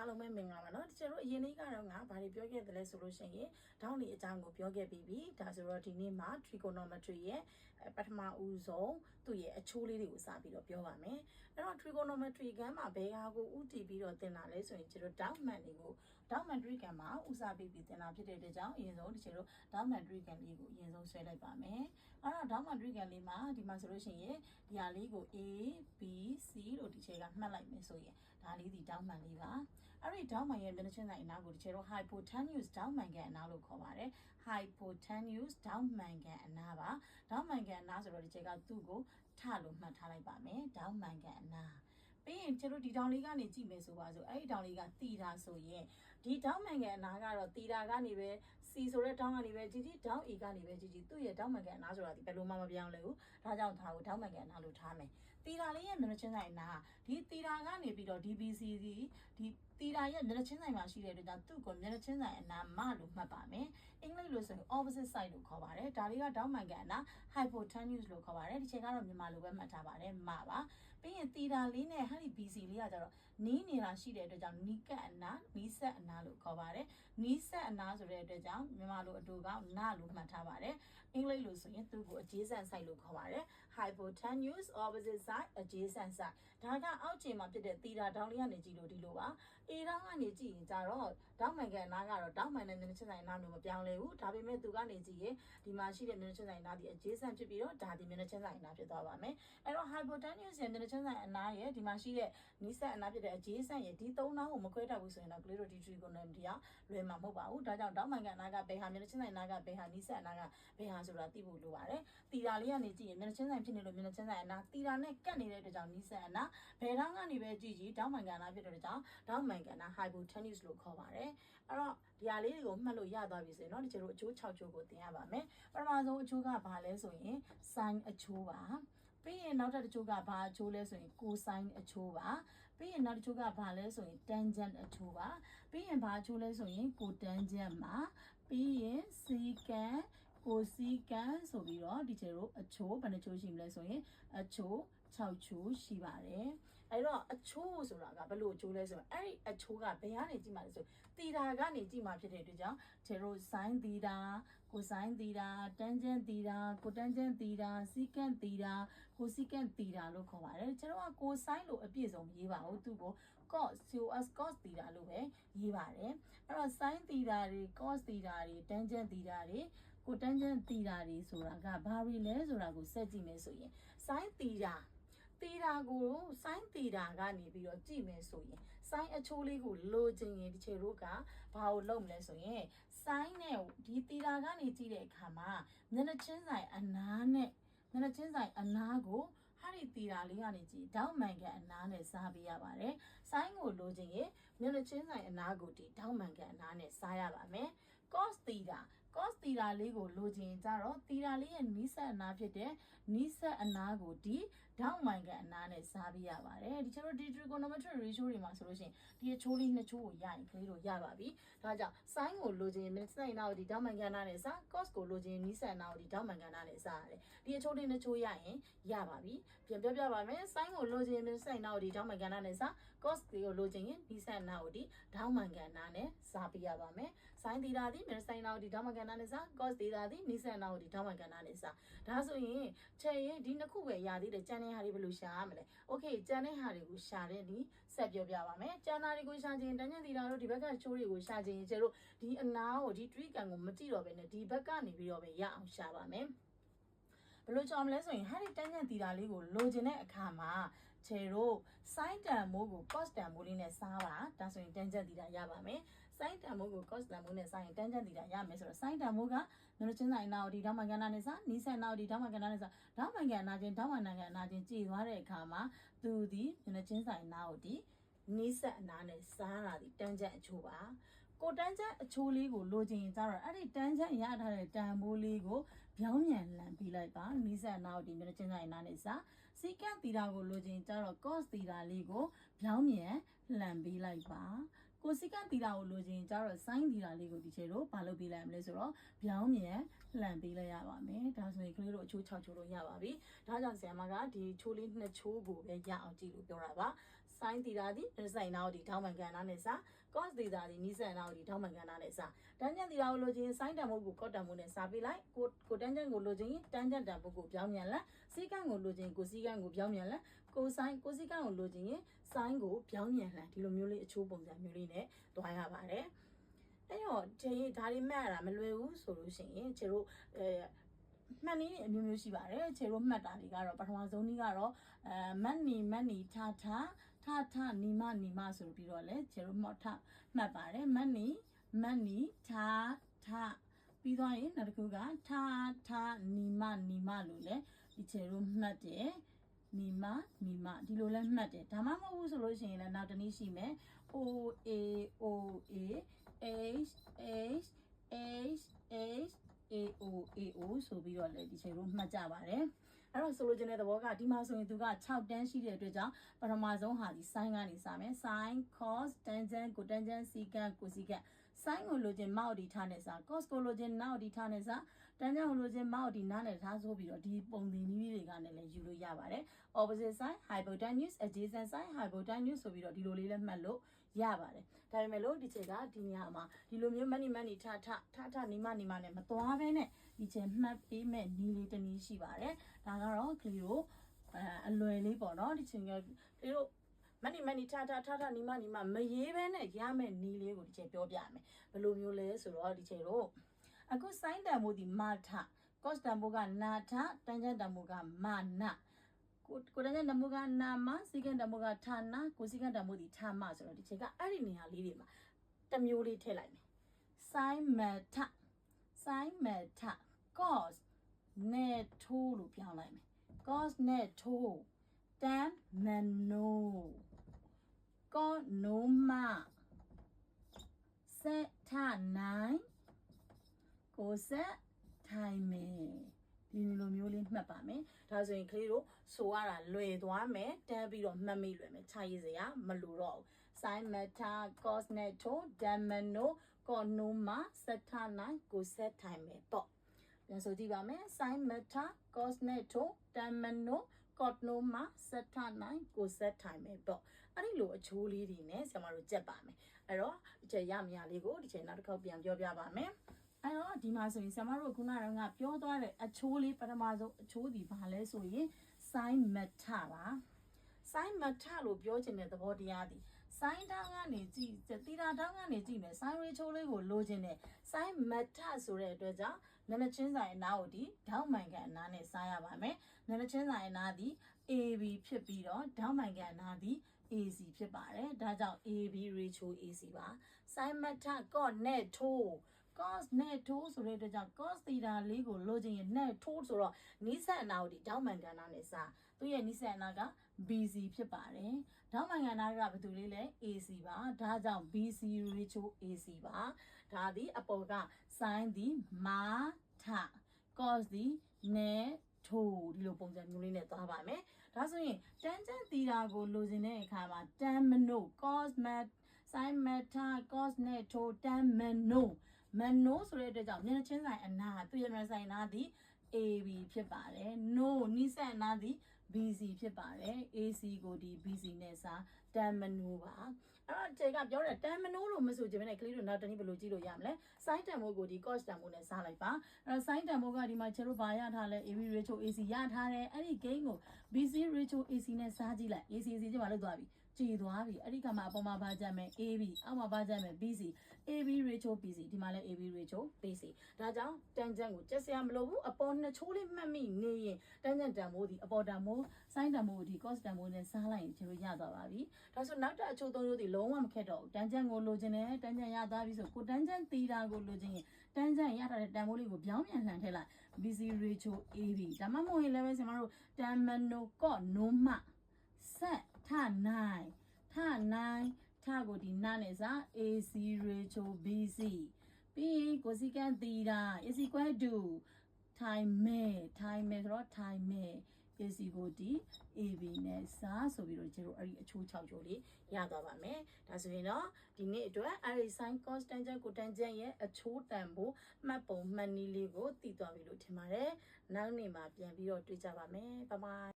အားလုံးပဲမင်္ဂလာပါเนาะတချို့တို့အရင်နေ့ကတော့ငါဘာတွေပြောခဲ့တယ်လဲဆိုလို့ရှိရင်ဒေါင်းလီအကြောင်းကိုပြောခဲ့ပြီးပြီဒါဆိုတော့ဒီနေ့မှာ trigonometry ရဲ့ပထမဦးဆုံးသူ့ရဲ့အချိုးလေးတွေကိုစပြီးတော့ပြောပါမယ်အဲ့တော့ trigonometry ကမ်းမှာဘယ်ဟာကိုဥတည်ပြီးတော့သင်တာလဲဆိုရင်ကျတို့ down man တွေကို down metric ကမ်းမှာဦးစားပေးပြီးသင်တာဖြစ်တဲ့အတွက်ကြောင့်အရင်ဆုံးတချို့တို့ down metric ကမ်းလေးကိုအရင်ဆုံးဆွဲလိုက်ပါမယ်အဲ့တော့ down metric ကမ်းလေးမှာဒီမှာဆိုလို့ရှိရင်ဒီဟာလေးကို A B C လို့ဒီချက်ကမှတ်လိုက်မယ်ဆိုရင်ဒါလေးဒီ down man လေးပါအဲ့ဒီ down man ရဲ့မျက်နှာချင်းဆိုင်အနားကိုတချို့တို့ hypotenuse down man ကအနားလို့ခေါ်ပါတယ် hypotenuse down man ကအနားပါ down man ကအနားဆိုတော့ဒီချက်ကသူ့ကိုထလို့မှတ်ထားလိုက်ပါမယ် down man ကအနားပြီးရင်ကျတို့ဒီတောင်လေးကနေကြည့်မယ်ဆိုပါစို့အဲ့ဒီတောင်လေးကတီတာဆိုရင်ဒီတောင်မှန်ကန်အနာကတော့တီတာကနေပဲ C ဆိုတဲ့တောင်ကနေပဲကြည့်ကြည့်တောင် A ကနေပဲကြည့်ကြည့်သူ့ရဲ့တောင်မှန်ကန်အနာဆိုတာဒီဘယ်လိုမှမပြောင်းလဲဘူးဒါကြောင့်ဒါကိုတောင်မှန်ကန်အနာလို့ထားမယ်တီတာလေးရဲ့မျက်နှာချင်းဆိုင်အနာဒီတီတာကနေပြီးတော့ DBC ဒီတီတာရဲ့မျက်နှာချင်းဆိုင်မှာရှိတဲ့အတွက်ကြောင့်သူ့ကိုမျက်နှာချင်းဆိုင်အနာမလို့မှတ်ပါမယ်အင်္ဂလိပ်လိုဆိုရင် opposite side လို့ခေါ်ပါတယ်ဒါလေးကတောင်မှန်ကန်အနာ hypotenuse လို့ခေါ်ပါတယ်ဒီချိန်ကတော့မြန်မာလိုပဲမှတ်ထားပါတယ်မပါပြီးရင်တီတာလေးနဲ့ဟာဒီ BC လေးကကြတော့နီးနေတာရှိတဲ့အတွက်ကြောင့်နီးကပ်အနာနီးဆက်အနာလို့ခေါ်ပါတယ်နီးဆက်အနာဆိုတဲ့အတွက်ကြောင့်မြန်မာလိုအတူကနာလို့မှတ်ထားပါတယ်အင်္ဂလိပ်လိုဆိုရင်သူ့ကို adjacent side လို့ခေါ်ပါတယ် hypotenuse opposite side adjacent side ဒါကအောက်ခြေမှာဖြစ်တဲ့တီတာတောင်းလေးကနေကြည့်လို့ဒီလိုပါ A တောင်းကနေကြည့်ရင်ကြတော့တောင်းမှန်ကန်အနာကတော့တောင်းမှန်တဲ့မျက်နှာချင်းဆိုင်အနာမျိုးမပြောင်းလဲဘူးဒါပေမဲ့သူကနေကြည့်ရင်ဒီမှာရှိတဲ့မျက်နှာချင်းဆိုင်အနာဒီ adjacent ဖြစ်ပြီးတော့ဒါဒီမျက်နှာချင်းဆိုင်အနာဖြစ်သွားပါမယ်အဲ့တော့ hypotenuse ရဲ့မျက်နှာချင်းဆိုင်အနာရဲ့ဒီမှာရှိတဲ့နီးစပ်အနာဖြစ်တဲ့ adjacent ရဲ့ဒီသုံးနှောင်းကိုမခွဲတတ်ဘူးဆိုရင်တော့ကလေးတို့ဒီ trigonometry ကလွယ်မှာမဟုတ်ပါဘူးဒါကြောင့်တောင်းမှန်ကန်အနာကဘယ်ဟာမျက်နှာချင်းဆိုင်အနာကဘယ်ဟာနီးစပ်အနာကဘယ်ဟာဆိုတာသိဖို့လိုပါတယ်တီတာလေးကနေကြည့်ရင်မျက်နှာချင်းဆိုင်ဖြစ်နေလို့မျက်နှာချင်းဆိုင်အနာတီတာနဲ့ကတ်နေတဲ့အတွက်ကြောင့်နီးစပ်အနာဘယ်ထောင်းကနေပဲကြည့်ကြည့်တောင်းမှန်ကန်အနာဖြစ်တဲ့အတွက်ကြောင့်တောင်းမှန်ကန်အနာ hypotenuse လို့ခေါ်ပါတယ်အဲ့တော့ဒီဟာလေးတွေကိုမှတ်လို့ရသွားပြီဆိုရင်เนาะဒီကျတို့အချိုး6ချိုးကိုသင်ရပါမယ်ပထမဆုံးအချိုးကဘာလဲဆိုရင် sin အချိုးပါပြီးရင်နောက်တစ်ချိုးကဘာအချိုးလဲဆိုရင် cosine အချိုးပါပြီးရင်နောက်တစ်ချိုးကဘာလဲဆိုရင် tangent အချိုးပါပြီးရင်ဘာအချိုးလဲဆိုရင် cotangent ပါပြီးရင် secant cosecant ဆိုပြီးတော့ဒီကျတို့အချိုးဘယ်နှချိုးရှိမလဲဆိုရင်အချိုး6ချိုးရှိပါတယ်အဲ့တော့အချိုးဆိုတာကဘယ်လိုအချိုးလဲဆိုတော့အဲ့ဒီအချိုးကဘယ်ကနေကြည့်မှလဲဆိုတီတာကနေကြည့်မှဖြစ်တဲ့အတွက်ကြောင့်ကျတို့ sin တီတာ cosine တီတာ tangent တီတာ cotangent တီတာ secant တီတာ cosecant တီတာလို့ခေါ်ပါတယ်ကျတို့က cosine လို့အပြည့်စုံရေးပါဦးသူ့ကို cos တီတာလို့ပဲရေးပါတယ်အဲ့တော့ sin တီတာတွေ cos တီတာတွေ tangent တီတာတွေcotangent တီတာတွေဆိုတာကဘာတွေလဲဆိုတာကိုစက်ကြည့်မယ်ဆိုရင် sin တီတာကို sin တီတာကနေပြီးတော့ကြည့်မယ်ဆိုရင် sin အချိုးလေးကိုလိုချင်ရင်ဒီချေတို့ကဘာကိုလုပ်မလဲဆိုရင် sin နဲ့ဒီတီတာကနေကြည့်တဲ့အခါမှာမျက်နှာချင်းဆိုင်အနားနဲ့မျက်နှာချင်းဆိုင်အနားကိုဟာဒီတီတာလေးကနေကြည့်ဒေါင်းမှန်ကန်အနားနဲ့စားပေးရပါတယ် sin ကိုလိုချင်ရင်မျက်နှာချင်းဆိုင်အနားကိုဒီဒေါင်းမှန်ကန်အနားနဲ့စားရပါမယ် cos တီတာလေးကိုလိုချင်ကြတော့တီတာလေးရဲ့နီးစပ်အနားဖြစ်တဲ့နီးစပ်အနားကိုဒီဒေါင်းမှန်ကန်အနားနဲ့စားပေးရပါတယ်ဒီကျတော့ဒီ trigonometric ratio တွေမှာဆိုလို့ရှိရင်ဒီအချိုးလေးနှစ်ချိုးကိုရရင်ကလေးတို့ရပါပြီဒါကြောင့် sin ကိုလိုချင်ရင်မျက်နှာချင်းဆိုင်အနားကိုဒီဒေါင်းမှန်ကန်အနားနဲ့စား cos ကိုလိုချင်ရင်နီးစပ်အနားကိုဒီဒေါင်းမှန်ကန်အနားနဲ့စားရတယ်ဒီအချိုးလေးနှစ်ချိုးရရင်ရပါပြီပြန်ပြောပြပါမယ် sin ကိုလိုချင်ရင်မျက်နှာချင်းဆိုင်အနားကိုဒီဒေါင်းမှန်ကန်အနားနဲ့စား cos ကိုလိုချင်ရင်နီးစပ်အနားကိုဒီဒေါင်းမှန်ကန်အနားနဲ့စားပေးရပါမယ် sin တီတာဒီမျက်နှာဆိုင်အနားကိုဒီဒေါင်းမှန်ကန်အနားနဲ့စား cos တီတာဒီနီးစပ်အနားကိုဒီဒေါင်းမှန်ကန်အနားနဲ့စားဒါဆိုရင်ချေရင်ဒီနှစ်ခုပဲရသေးတယ်ကျန်တဲ့ဟာတွေဘယ်လိုရှာရမလဲโอเคကျန်တဲ့ဟာတွေကိုရှာတဲ့ဒီဆက်ပြောပြပါမယ်ကျန်တာတွေကိုရှာခြင်းတန်းကျန်တီတာတို့ဒီဘက်ကချိုးတွေကိုရှာခြင်းကျတို့ဒီအနားကိုဒီ tree ကန်ကိုမကြည့်တော့ဘဲနဲ့ဒီဘက်ကနေပြီးတော့ပဲရအောင်ရှာပါမယ်ဘယ်လိုကြောင်မလဲဆိုရင်ဟာဒီတန်းကျန်တီတာလေးကိုလိုချင်တဲ့အခါမှာခြေတို့ sin တန်မိုးကို cos တန်မိုးလေးနဲ့စားပါဒါဆိုရင်တန်းကျန်တီတာရပါမယ် sin တန်မိုးကို cos တန်မိုးနဲ့စားရင်တန်းကျန်တီတာရမယ်ဆိုတော့ sin တန်မိုးကမျက်နှာချင်းဆိုင်အနာကိုဒီဒေါင်းမှန်ကန်အနာနဲ့စားနီးစပ်အနာကိုဒီဒေါင်းမှန်ကန်အနာနဲ့စားဒေါင်းမှန်ကန်အနာချင်းဒေါင်းမှန်ကန်အနာချင်းကြည်သွားတဲ့အခါမှာသူဒီမျက်နှာချင်းဆိုင်အနာကိုဒီနီးစပ်အနာနဲ့စားတာဒီတန်းကျန်အချိုးပါကိုတန်းချက်အချိုးလေးကိုလိုချင်ရင်ကြတော့အဲ့ဒီတန်းချက်ရထားတဲ့တန်မိုးလေးကိုပြောင်းပြန်လှန်ပေးလိုက်ပါနီးစပ်အနာကိုဒီမျက်နှာချင်းဆိုင်အနာနဲ့စား secant တီတာကိုလိုချင်ကြတော့ cos တီတာလေးကိုပြောင်းပြန်လှန်ပေးလိုက်ပါကိုစီကတီတာကိုလိုချင်ကြတော့ sin တီတာလေးကိုဒီချေတို့ဘာလုပ်ပေးလိုက်မလဲဆိုတော့ပြောင်းမြန်လှန်ပေးလိုက်ရပါမယ်ဒါဆိုရင်ကလေးတို့အချိုး6ချိုးလို့ရပါပြီဒါကြောင့်ဆရာမကဒီချိုးလေး2ချိုးကိုပဲရအောင်ကြည့်လို့ပြောတာပါ sin သီတာဒီနီးစပ်နာကိုဒီထောင်းမှန်ကဏ္ဍနဲ့စာ cos သီတာဒီနီးစပ်နာကိုဒီထောင်းမှန်ကဏ္ဍနဲ့စာတန်ဂျန်သီတာကိုလိုချင် sin တန်ဖို့ကို cos တန်ဖို့နဲ့စာပေးလိုက်ကိုတန်ဂျန်ကိုလိုချင်တန်ဂျန်တန်ဖို့ကိုပြောင်းပြန်လိုက်စီကန့်ကိုလိုချင်ကိုစီကန့်ကိုပြောင်းပြန်လိုက်ကိုစီကန့်ကိုလိုချင် sin ကိုပြောင်းပြန်လိုက်ဒီလိုမျိုးလေးအချိုးပုံစံမျိုးလေးနဲ့တွားရပါတယ်အဲ့တော့ဒါတွေမှတ်ရတာမလွယ်ဘူးဆိုလို့ရှိရင်ခြေတို့မှတ်နည်းအမျိုးမျိုးရှိပါတယ်ခြေတို့မှတ်တာတွေကတော့ပထမဆုံးနည်းကတော့မတ်နီထနီမဆိုပြီးတော့လဲခြေတို့မှတ်ပါတယ်မတ်နီထပြီးသွားရင်နောက်တစ်ခုကထနီမလို့လဲဒီခြေတို့မှတ်တယ်နီမဒီလိုလဲမှတ်တယ်ဒါမှမဟုတ်ဘူးဆိုလို့ရှိရင်လည်းနောက်တစ်နည်းရှိမယ် O A H AO ဆိုပြီးတော့လည်းဒီချိန်တို့မှတ်ကြပါတယ်အဲ့တော့ဆိုလိုချင်တဲ့သဘောကဒီမှာဆိုရင်သူက6တန်းရှိတဲ့အတွက်ကြောင့်ပထမဆုံးဟာဒီ sin ကနေစမယ် sin cos tangent cotangent secant cosecant sin ကိုလိုချင်မောက်ဒီထားနဲ့စ cos ကိုလိုချင်နောက်ဒီထားနဲ့စ tangent ကိုလိုချင်မောက်ဒီနားနဲ့ထားဆိုပြီးတော့ဒီပုံသင်နည်းတွေကလည်းယူလို့ရပါတယ် opposite side hypotenuse adjacent side hypotenuse ဆိုပြီးတော့ဒီလိုလေးလည်းမှတ်လို့ရပါတယ်ဒါပေမဲ့လို့ဒီချက်ကဒီနေရာမှာဒီလိုမျိုးမနီထနီမနဲ့မသွားဘဲနဲ့ဒီချက်မှတ်ပေးမဲ့နီးလေးတစ်နည်းရှိပါတယ်ဒါကတော့ကလေးတို့အလွယ်လေးပေါ့နော်ဒီချက်ကကလေးတို့မနီထနီမမရေးဘဲနဲ့ရမဲ့နီးလေးကိုဒီချက်ပြောပြမယ်ဘယ်လိုမျိုးလဲဆိုတော့ဒီချက်တို့အခု sin တန်ဖို့ဒီမထ cos တန်ဖို့ကနာထ tangent တန်ဖို့ကမနာကိုတန်းတမှုကနာမစီကံတမှုကဌာနကိုစီကံတမှုဒီဌာမဆိုတော့ဒီချက်ကအဲ့ဒီနေရာလေးတွေမှာတစ်မျိုးလေးထည့်လိုက်မယ် sin meta cos နဲ့ထိုးလို့ပြောင်းလိုက်မယ် cos နဲ့ထိုး tan mano cos no ma set ထနိုင်ကိုဆက်ထိုင်မယ်ဒီလိုမျိုးလေးမှတ်ပါမယ်ဒါဆိုရင်ကလေးတို့ဆိုရတာလွယ်သွားမယ်တန်းပြီးတော့မှတ်မိလွယ်မယ်ခြာရည်စရာမလိုတော့ဘူး sin meta cos neto damano conoma setana ko set time ပဲပေါ့ပြန်ဆိုကြည့်ပါမယ် sin meta cos neto damano conoma setana ko set time ပဲပေါ့အဲ့ဒီလိုအချိုးလေးတွေနဲ့ဆရာမတို့ကြက်ပါမယ်အဲ့တော့ဒီချက်ရမရလေးကိုဒီချက်နောက်တစ်ခေါက်ပြန်ပြောပြပါမယ်အဲ့တော့ဒီမှာဆိုရင်ဆရာမတို့ခုနကပြောသွားတဲ့အချိုးလေးပထမဆုံးအချိုးဒီဘာလဲဆိုရင် sin meta ပါ sin meta လို့ပြောချင်တဲ့သဘောတရားဒီ sin တောင်းကနေကြည့်သီတာတောင်းကနေကြည့်မယ် sin ရေချိုးလေးကိုလိုချင်တယ် sin meta ဆိုတဲ့အတွက်ကြောင့်နနချင်းဆိုင်အနားကိုဒီဓာတ်မှန်ကန်အနားနဲ့စားရပါမယ်နနချင်းဆိုင်အနားဒီ AB ဖြစ်ပြီးတော့ဓာတ်မှန်ကန်အနားဒီ AC ဖြစ်ပါတယ်ဒါကြောင့် AB ratio AC ပါ sin meta cos နဲ့ထိုးcos နဲ့ထိုးဆိုတဲ့အတွက်ကြောင့် cos သီတာလေးကိုလိုချင်ရင်နဲ့ထိုးဆိုတော့နီးစပ်အနာကိုဒီဓာတ်မှန်ကဏ္ဍနဲ့စသူရဲ့နီးစပ်အနာက BC ဖြစ်ပါတယ်ဓာတ်မှန်ကဏ္ဍကဘယ်သူလေးလဲ AC ပါဒါကြောင့် BC ratio AC ပါဒါသည်အပေါ်က sin သည်မာထ cos သည်နဲ့ထိုးဒီလိုပုံစံမျိုးလေးနဲ့သွားပါမယ်ဒါဆိုရင် tangent သီတာကိုလိုချင်တဲ့အခါမှာ tan mano cos mat sin meta cos နဲ့ထိုး tan mano ဆိုတဲ့အတွက်ကြောင့်မျက်နှာချင်းဆိုင်အနာသူရဲ့မျက်နှာဆိုင်အနာသည် AB ဖြစ်ပါတယ် no နီးစပ်အနာသည် BC ဖြစ်ပါတယ် AC ကိုဒီ BC နဲ့စာ tan mano ပါအဲ့တော့ချိန်ကပြောတယ် tan mano လို့မဆိုချင်ဘဲနဲ့ကလေးတို့နောက်တနည်းဘယ်လိုကြည့်လို့ရမလဲ sin တန်မိုးကိုဒီ cos တန်မိုးနဲ့စားလိုက်ပါအဲ့တော့ sin တန်မိုးကဒီမှာချေတို့ဘာရထားလဲ AB ratio AC ရထားတယ်အဲ့ဒီ gain ကို BC ratio AC နဲ့စားကြည့်လိုက် AC ကျမလုပ်သွားပြီကြည်သွားပြီအဲ့ဒီခါမှာအပေါ်မှာဘာကြမ်းမယ် AB အောက်မှာဘာကြမ်းမယ် BC AB ratio BC ဒီမှာလဲ AB ratio BC ဒါကြောင့် tangent ကိုကျက်စရာမလိုဘူးအပေါ်နှစ်ချိုးလေးမှတ်မိနေရင် tangent တန်မိုးဒီအပေါ်တန်မိုး sin တန်မိုးဒီ cos တန်မိုးနဲ့စားလိုက်ရင်ကျတို့ရသွားပါပြီဒါဆိုနောက်တဲ့အချိုးသုံးချိုးဒီလုံးဝမခက်တော့ဘူး tangent ကိုလိုချင်တယ် tangent ရသွားပြီဆိုကို tangent သီတာကိုလိုချင်ရင် tangent ရထားတဲ့တန်မိုးလေးကိုပြောင်းပြန်လှန်ထည့်လိုက် BC ratio AB ဒါမှမဟုတ်ရင်လည်းပဲကျွန်တော်တို့ tan mano cos no ma set ထနိုင်ထကိုဒီနားနဲ့စာ AC ratio BC ပြီးရင် cosecant theta is equal to ထိုင်မဲ့ဆိုတော့ထိုင်မဲ့ AC ကိုဒီ AB နဲ့စာဆိုပြီးတော့ကျတို့အဲ့ဒီအချိုး6ချိုးလေးရသွားပါမယ်ဒါဆိုရင်တော့ဒီနေ့အတွက်အဲ့ဒီ sin cos tangent cotangent ရဲ့အချိုးတန်ဖို့မှတ်ပုံမှတ်နည်းလေးကိုသိသွားပြီလို့ထင်ပါတယ်နောက်နေ့မှာပြန်ပြီးတော့တွေ့ကြပါမယ်ဘိုင်ဘိုင်